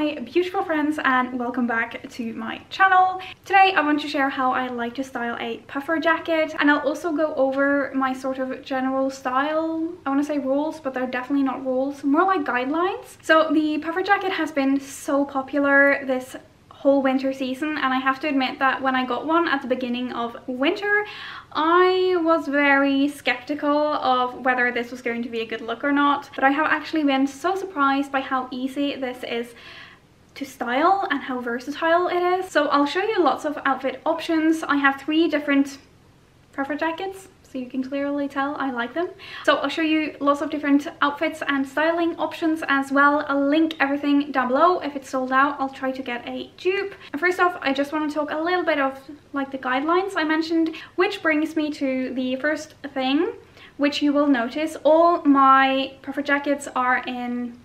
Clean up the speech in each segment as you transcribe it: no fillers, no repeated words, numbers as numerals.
my beautiful friends, and welcome back to my channel. Today I want to share how I like to style a puffer jacket, and I'll also go over my sort of general style, I want to say rules, but they're definitely not rules, more like guidelines. So the puffer jacket has been so popular this whole winter season, and I have to admit that when I got one at the beginning of winter, I was very skeptical of whether this was going to be a good look or not, but I have actually been so surprised by how easy this is to style and how versatile it is. So I'll show you lots of outfit options. I have 3 different puffer jackets, so you can clearly tell I like them. So I'll show you lots of different outfits and styling options as well. I'll link everything down below. If it's sold out, I'll try to get a dupe. And first off, I just want to talk a little bit of like the guidelines I mentioned, which brings me to the first thing, which you will notice all my puffer jackets are in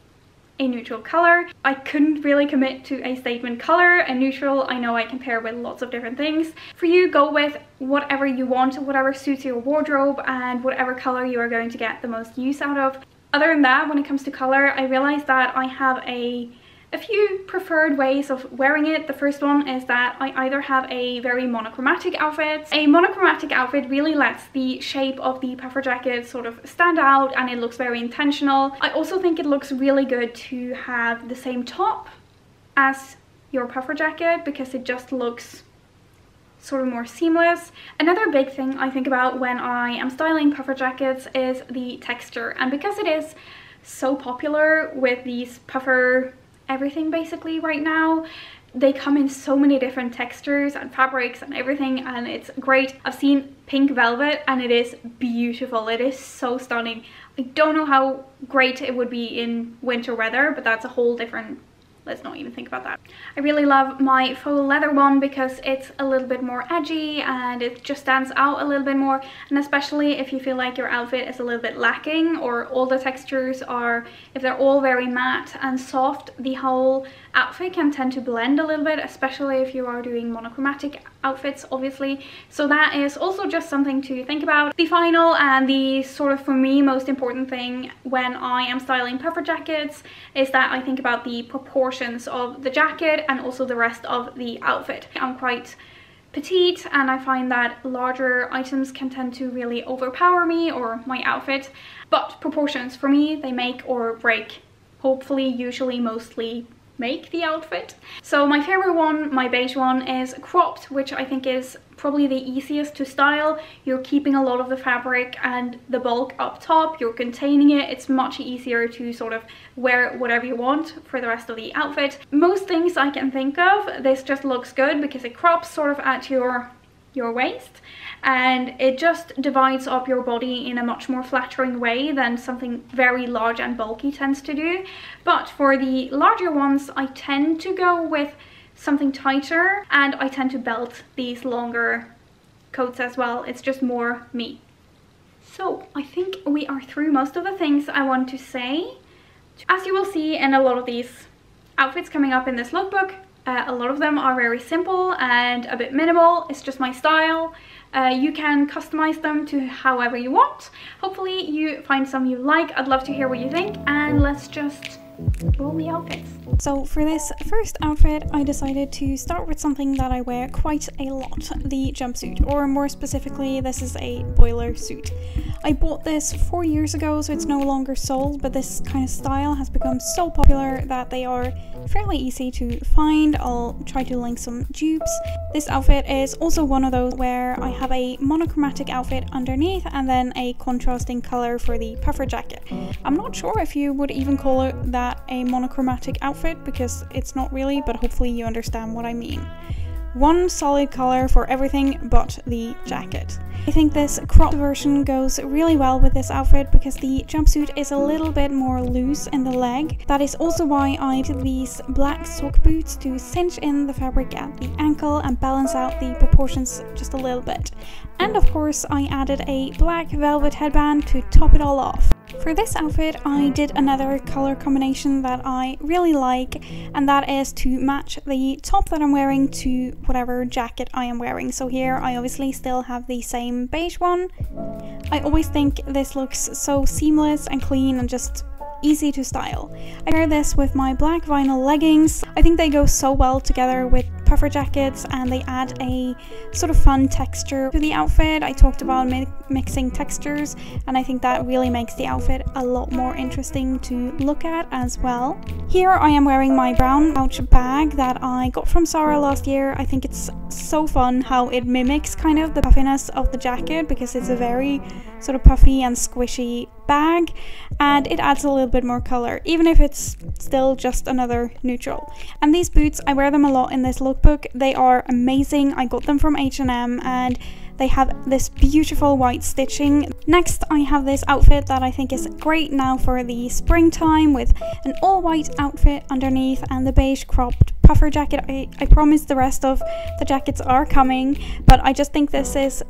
a neutral color. I couldn't really commit to a statement color. A neutral, I know I can pair with lots of different things. For you, go with whatever you want, whatever suits your wardrobe and whatever color you are going to get the most use out of. Other than that, when it comes to color, I realized that I have a few preferred ways of wearing it. The first one is that I either have a very monochromatic outfit. A monochromatic outfit really lets the shape of the puffer jacket sort of stand out and it looks very intentional. I also think it looks really good to have the same top as your puffer jacket because it just looks sort of more seamless. Another big thing I think about when I am styling puffer jackets is the texture, and because it is so popular with these puffer everything basically right now, they come in so many different textures and fabrics and everything, and it's great. I've seen pink velvet and it is beautiful. It is so stunning. I don't know how great it would be in winter weather, but that's a whole different, let's not even think about that. I really love my faux leather one because it's a little bit more edgy and it just stands out a little bit more, and especially if you feel like your outfit is a little bit lacking or all the textures are, if they're all very matte and soft, the whole outfit can tend to blend a little bit, especially if you are doing monochromatic outfits, obviously. So that is also just something to think about. The final and the sort of, for me, most important thing when I am styling puffer jackets is that I think about the proportions of the jacket and also the rest of the outfit. I'm quite petite and I find that larger items can tend to really overpower me or my outfit, but proportions for me, they make or break, hopefully, usually, mostly make the outfit. So my favorite one, my beige one, is cropped, which I think is probably the easiest to style. You're keeping a lot of the fabric and the bulk up top, you're containing it. It's much easier to sort of wear whatever you want for the rest of the outfit. Most things I can think of, this just looks good because it crops sort of at your waist and it just divides up your body in a much more flattering way than something very large and bulky tends to do. But for the larger ones, I tend to go with something tighter and I tend to belt these longer coats as well. It's just more me. So I think we are through most of the things I want to say. As you will see in a lot of these outfits coming up in this lookbook, a lot of them are very simple and a bit minimal. It's just my style. You can customize them to however you want. Hopefully you find some you like. I'd love to hear what you think, and let's just roll the outfits. So for this first outfit, I decided to start with something that I wear quite a lot, the jumpsuit, or more specifically, this is a boiler suit. I bought this 4 years ago, so it's no longer sold, but this kind of style has become so popular that they are fairly easy to find. I'll try to link some dupes. This outfit is also one of those where I have a monochromatic outfit underneath and then a contrasting color for the puffer jacket. I'm not sure if you would even call it that a monochromatic outfit because it's not really, but hopefully you understand what I mean. One solid color for everything but the jacket. I think this cropped version goes really well with this outfit because the jumpsuit is a little bit more loose in the leg. That is also why I did these black sock boots to cinch in the fabric at the ankle and balance out the proportions just a little bit. And of course I added a black velvet headband to top it all off. For this outfit, I did another color combination that I really like, and that is to match the top that I'm wearing to whatever jacket I am wearing. So here I obviously still have the same beige one. I always think this looks so seamless and clean and just easy to style. I pair this with my black vinyl leggings. I think they go so well together with puffer jackets and they add a sort of fun texture to the outfit. I talked about mixing textures and I think that really makes the outfit a lot more interesting to look at as well. Here I am wearing my brown pouch bag that I got from Zara last year. I think it's so fun how it mimics kind of the puffiness of the jacket because it's a very sort of puffy and squishy bag and it adds a little bit more color even if it's still just another neutral. And these boots, I wear them a lot in this lookbook. They are amazing. I got them from H&M and they have this beautiful white stitching. Next I have this outfit that I think is great now for the springtime with an all white outfit underneath and the beige cropped puffer jacket. I promise the rest of the jackets are coming, but I just think this is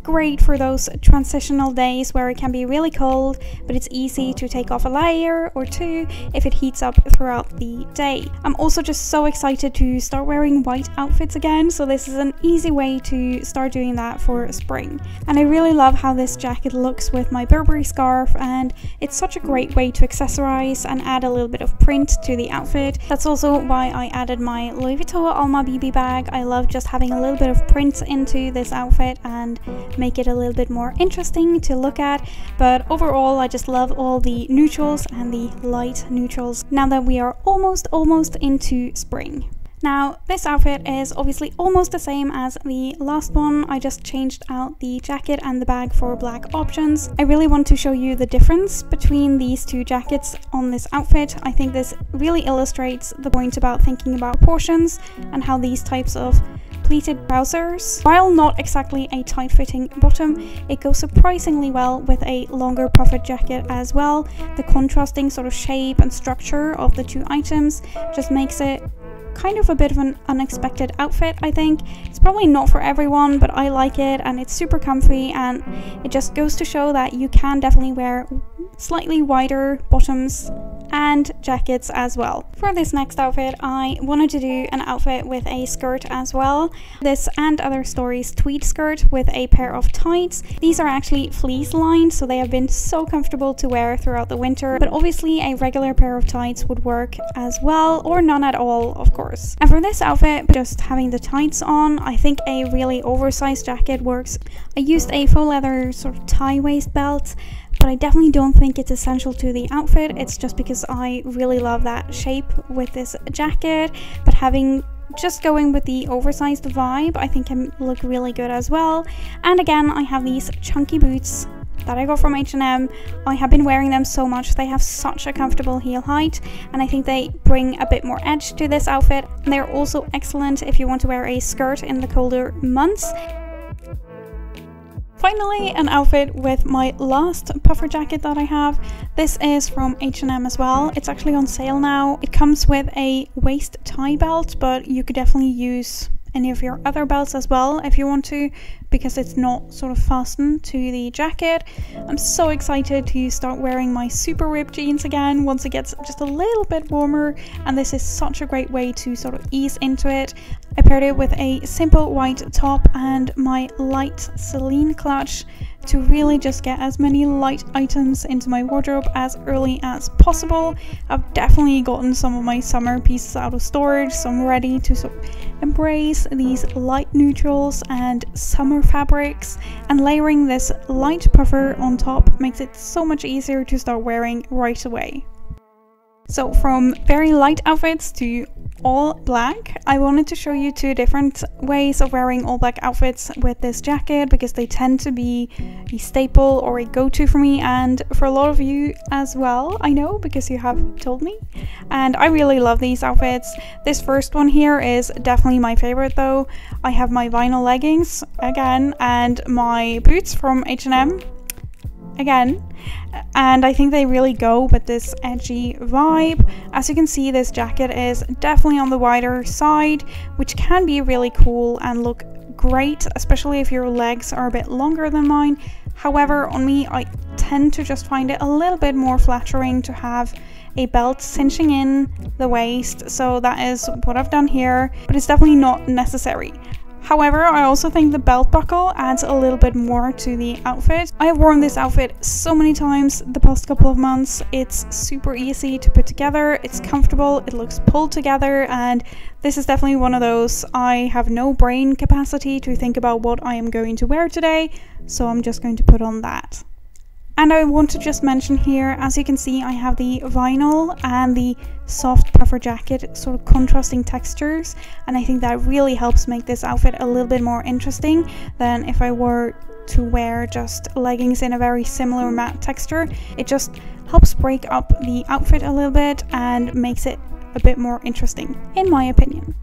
great for those transitional days where it can be really cold, but it's easy to take off a layer or two if it heats up throughout the day. I'm also just so excited to start wearing white outfits again, so this is an easy way to start doing that for spring. And I really love how this jacket looks with my Burberry scarf, and it's such a great way to accessorize and add a little bit of print to the outfit. That's also why I added my Louis Vuitton Alma BB bag. I love just having a little bit of print into this outfit and make it a little bit more interesting to look at. But overall I just love all the neutrals and the light neutrals now that we are almost into spring. Now this outfit is obviously almost the same as the last one. I just changed out the jacket and the bag for black options. I really want to show you the difference between these two jackets on this outfit. I think this really illustrates the point about thinking about proportions and how these types of pleated trousers, while not exactly a tight-fitting bottom, it goes surprisingly well with a longer puffer jacket as well. The contrasting sort of shape and structure of the two items just makes it kind of a bit of an unexpected outfit. I think it's probably not for everyone, but I like it and it's super comfy, and it just goes to show that you can definitely wear slightly wider bottoms and jackets as well. For this next outfit I wanted to do an outfit with a skirt as well. This and Other Stories tweed skirt with a pair of tights. These are actually fleece lined, so they have been so comfortable to wear throughout the winter, but obviously a regular pair of tights would work as well, or none at all of course. And for this outfit, just having the tights on, I think a really oversized jacket works. I used a faux leather sort of tie waist belt, but I definitely don't think it's essential to the outfit. It's just because I really love that shape with this jacket, but just going with the oversized vibe I think can look really good as well. And again, I have these chunky boots that I got from H&M. I have been wearing them so much. They have such a comfortable heel height and I think they bring a bit more edge to this outfit. And they're also excellent if you want to wear a skirt in the colder months. Finally, an outfit with my last puffer jacket that I have. This is from H&M as well. It's actually on sale now. It comes with a waist tie belt, but you could definitely use any of your other belts as well if you want to, because it's not sort of fastened to the jacket. I'm so excited to start wearing my super ripped jeans again once it gets just a little bit warmer, and this is such a great way to sort of ease into it. I paired it with a simple white top and my light Celine clutch to really just get as many light items into my wardrobe as early as possible. I've definitely gotten some of my summer pieces out of storage, so I'm ready to sort of embrace these light neutrals and summer fabrics, and layering this light puffer on top makes it so much easier to start wearing right away. So from very light outfits to all black, I wanted to show you two different ways of wearing all black outfits with this jacket, because they tend to be a staple or a go-to for me, and for a lot of you as well, I know, because you have told me, and I really love these outfits. This first one here is definitely my favorite though. I have my vinyl leggings again and my boots from H&M again, and I think they really go with this edgy vibe. As you can see, this jacket is definitely on the wider side, which can be really cool and look great, especially if your legs are a bit longer than mine. However, on me, I tend to just find it a little bit more flattering to have a belt cinching in the waist, so that is what I've done here, but it's definitely not necessary. However, I also think the belt buckle adds a little bit more to the outfit. I have worn this outfit so many times the past couple of months. It's super easy to put together, it's comfortable, it looks pulled together, and this is definitely one of those I have no brain capacity to think about what I am going to wear today, so I'm just going to put on that. And I want to just mention here, as you can see, I have the vinyl and the soft puffer jacket sort of contrasting textures, and I think that really helps make this outfit a little bit more interesting than if I were to wear just leggings in a very similar matte texture. It just helps break up the outfit a little bit and makes it a bit more interesting, in my opinion.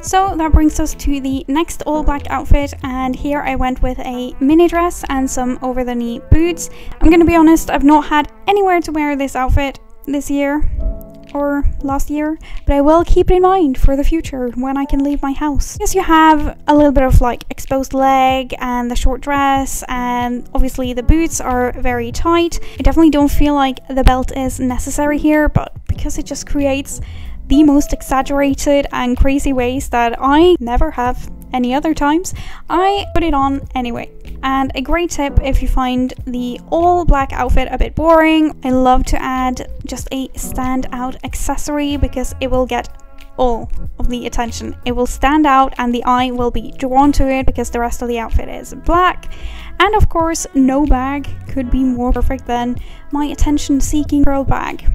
So that brings us to the next all black outfit, and here I went with a mini dress and some over the knee boots. I'm gonna be honest, I've not had anywhere to wear this outfit this year or last year, but I will keep it in mind for the future when I can leave my house. Yes, you have a little bit of like exposed leg and the short dress, and obviously the boots are very tight. I definitely don't feel like the belt is necessary here, but because it just creates the most exaggerated and crazy ways that I never have any other times, I put it on anyway. And a great tip if you find the all black outfit a bit boring, I love to add just a standout accessory because it will get all of the attention. It will stand out and the eye will be drawn to it because the rest of the outfit is black. And of course, no bag could be more perfect than my attention-seeking girl bag.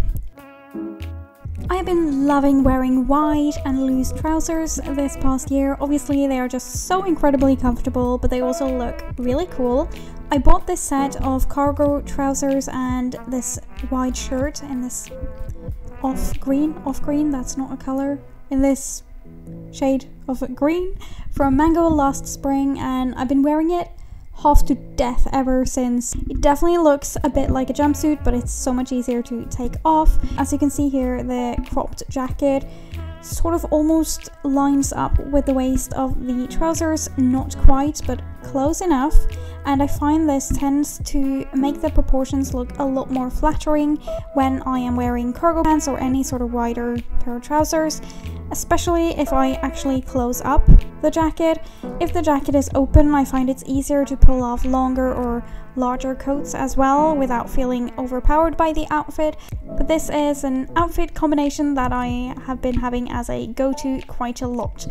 I have been loving wearing wide and loose trousers this past year. Obviously they are just so incredibly comfortable, but they also look really cool. I bought this set of cargo trousers and this wide shirt in this off green, that's not a color, in this shade of green from Mango last spring, and I've been wearing it half to death ever since. It definitely looks a bit like a jumpsuit, but it's so much easier to take off. As you can see here, the cropped jacket sort of almost lines up with the waist of the trousers, not quite, but close enough. And I find this tends to make the proportions look a lot more flattering when I am wearing cargo pants or any sort of wider pair of trousers, especially if I actually close up the jacket. If the jacket is open, I find it's easier to pull off longer or larger coats as well without feeling overpowered by the outfit. But this is an outfit combination that I have been having as a go-to quite a lot.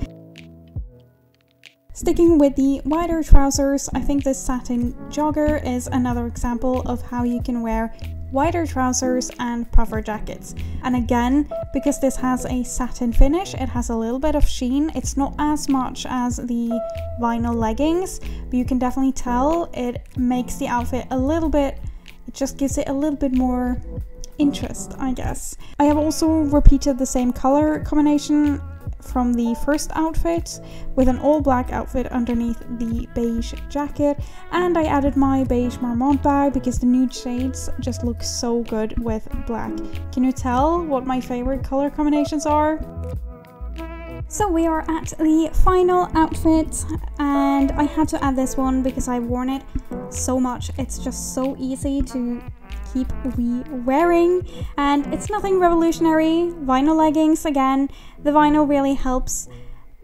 Sticking with the wider trousers, I think this satin jogger is another example of how you can wear wider trousers and puffer jackets. And again, because this has a satin finish, it has a little bit of sheen. It's not as much as the vinyl leggings, but you can definitely tell it makes the outfit a little bit, it just gives it a little bit more interest, I guess. I have also repeated the same color combination from the first outfit with an all black outfit underneath the beige jacket, and I added my beige Marmont bag because the nude shades just look so good with black. Can you tell what my favorite color combinations are? So we are at the final outfit, and I had to add this one because I've worn it so much. It's just so easy to keep re-wearing, and it's nothing revolutionary. Vinyl leggings again. The vinyl really helps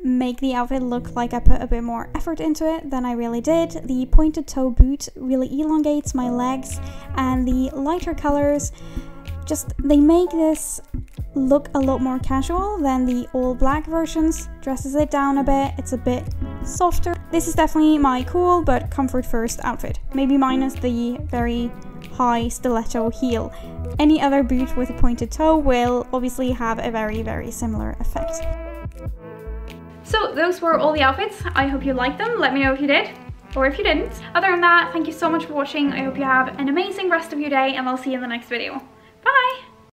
make the outfit look like I put a bit more effort into it than I really did. The pointed toe boot really elongates my legs, and the lighter colors just, they make this look a lot more casual than the all black versions. Dresses it down a bit, it's a bit softer. This is definitely my cool but comfort first outfit, maybe minus the very high stiletto heel. Any other boot with a pointed toe will obviously have a very similar effect. So those were all the outfits. I hope you liked them. Let me know if you did or if you didn't. Other than that, thank you so much for watching. I hope you have an amazing rest of your day, and I'll see you in the next video.